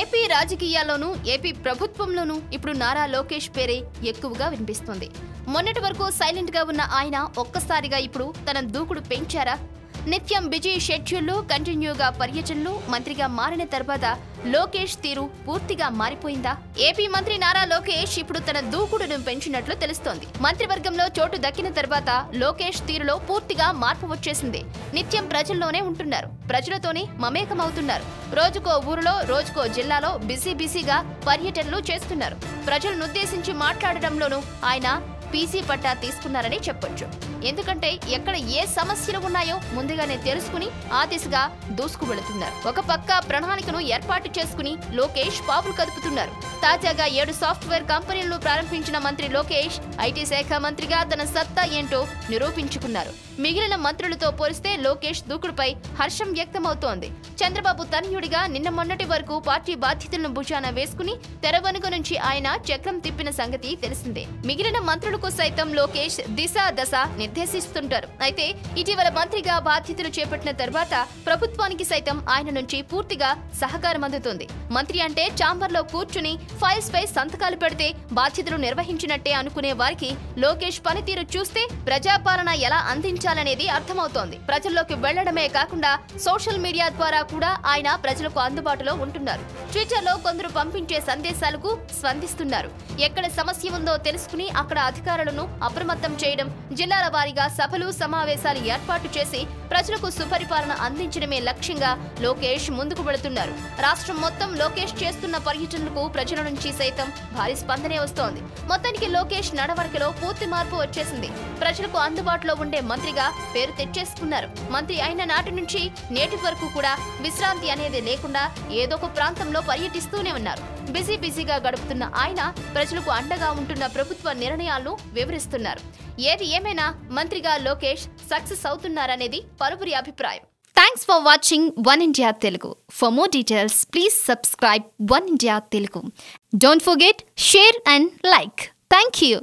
AP రాజకీయాల్లోనూ AP ప్రభుత్వంలోనూ ఇప్పుడు నారా లోకేష్ పేరే ఎక్కువగా వినిపిస్తుంది. మొన్నటి వరకు సైలెంట్ గా ఉన్న ఆయన ఒక్కసారిగా ఇప్పుడు తన దూకుడు పెంచారా? నిత్యం బిజీ షెడ్యూల్లో కంటిన్యూగా పర్యటనలు మంత్రిగా మారిన తర్వాత లోకేష్ తీరు పూర్తిగా మారిపోయిందా? ఏపీ మంత్రి నారా లోకేష్ ఇప్పుడు తన దూకుడును పెంచినట్లు తెలుస్తోంది. మంత్రివర్గంలో చోటు దక్కిన తర్వాత లోకేష్ తీరులో పూర్తిగా మార్పు వచ్చేసింది. నిత్యం ప్రజల్లోనే ఉంటున్నారు, ప్రజలతోనే మమేకమవుతున్నారు. రోజుకో ఊరిలో రోజుకో జిల్లాలో బిజీగా పర్యటనలు చేస్తున్నారు. ప్రజలనుద్దేశించి మాట్లాడడంలోనూ ఆయన పీసీ పట్టా తీసుకున్నారని చెప్పొచ్చు. ఎందుకంటే ఎక్కడ ఏ సమస్యలు ఉన్నాయో ముందుగానే తెలుసుకుని ఆ దిశగా దూసుకు వెళుతున్నారు. ఒక పక్క ప్రణాళికను ఏర్పాటు చేసుకుని లోకేష్ పావులు కదుపుతున్నారు. తాజాగా 7 సాఫ్ట్వేర్ కంపెనీలను ప్రారంభించిన మంత్రి లోకేష్ ఐటీ శాఖ మంత్రిగా తన సత్తా ఏంటో నిరూపించుకున్నారు. మిగిలిన మంత్రులతో పోలిస్తే లోకేష్ దూకుడుపై హర్షం వ్యక్తమవుతోంది. చంద్రబాబు తనయుడిగా నిన్న మొన్నటి వరకు పార్టీ బాధ్యతలను భుజాన వేసుకుని తెరవెనుక నుంచి ఆయన చక్రం తిప్పిన సంగతి తెలిసిందే. మిగిలిన మంత్రులకు సైతం లోకేష్ దిశ దశ నిర్దేశిస్తుంటారు. అయితే ఇటీవల మంత్రిగా బాధ్యతలు చేపట్టిన తర్వాత ప్రభుత్వానికి సైతం ఆయన నుంచి పూర్తిగా సహకారం అందుతుంది. మంత్రి అంటే ఛాంబర్ లో కూర్చుని ఫైల్స్ పై సంతకాలు పెడితే బాధ్యతలు నిర్వహించినట్టే అనుకునే వారికి లోకేష్ పనితీరు చూస్తే ప్రజాపాలన ఎలా అందించాలనేది అర్థమవుతోంది. ప్రజల్లోకి వెళ్లడమే కాకుండా సోషల్ మీడియా ద్వారా కూడా ఆయన ప్రజలకు అందుబాటులో ఉంటున్నారు. ట్విట్టర్ లో కొందరు పంపించే సందేశాలకు స్పందిస్తున్నారు. ఎక్కడ సమస్య ఉందో తెలుసుకుని అక్కడ అధికారులను అప్రమత్తం చేయడం, జిల్లాల వారీగా సభలు సమావేశాలు ఏర్పాటు చేసి ప్రజలకు సుపరిపాలన అందించడమే లక్ష్యంగా లోకేష్ ముందుకు వెళుతున్నారు. రాష్ట్రం మొత్తం లోకేష్ చేస్తున్న పర్యటనలకు ప్రజల నుంచి సైతం భారీ స్పందనే వస్తోంది. మొత్తానికి లోకేష్ నడవడికలో పూర్తి మార్పు వచ్చేసింది. ప్రజలకు అందుబాటులో ఉండే మంత్రిగా పేరు తెచ్చేసుకున్నారు. మంత్రి అయిన నాటి నుంచి నేటి వరకు కూడా విశ్రాంతి అనేది లేకుండా ఏదో ఒక ప్రాంతంలో పర్యటిస్తూనే ఉన్నారు. బిజీగా గడుపుతున్న ఆయన ప్రజలకు అండగా ఉంటున్న ప్రభుత్వ నిర్ణయాలను వివరిస్తున్నారు. ఏది ఏమైనా మంత్రిగా లోకేష్ సక్సెస్ అవుతున్నారనేది పలువురి అభిప్రాయం. Thanks for watching one India Telugu. For more details please subscribe one India Telugu. Don't forget, share and like. Thank you.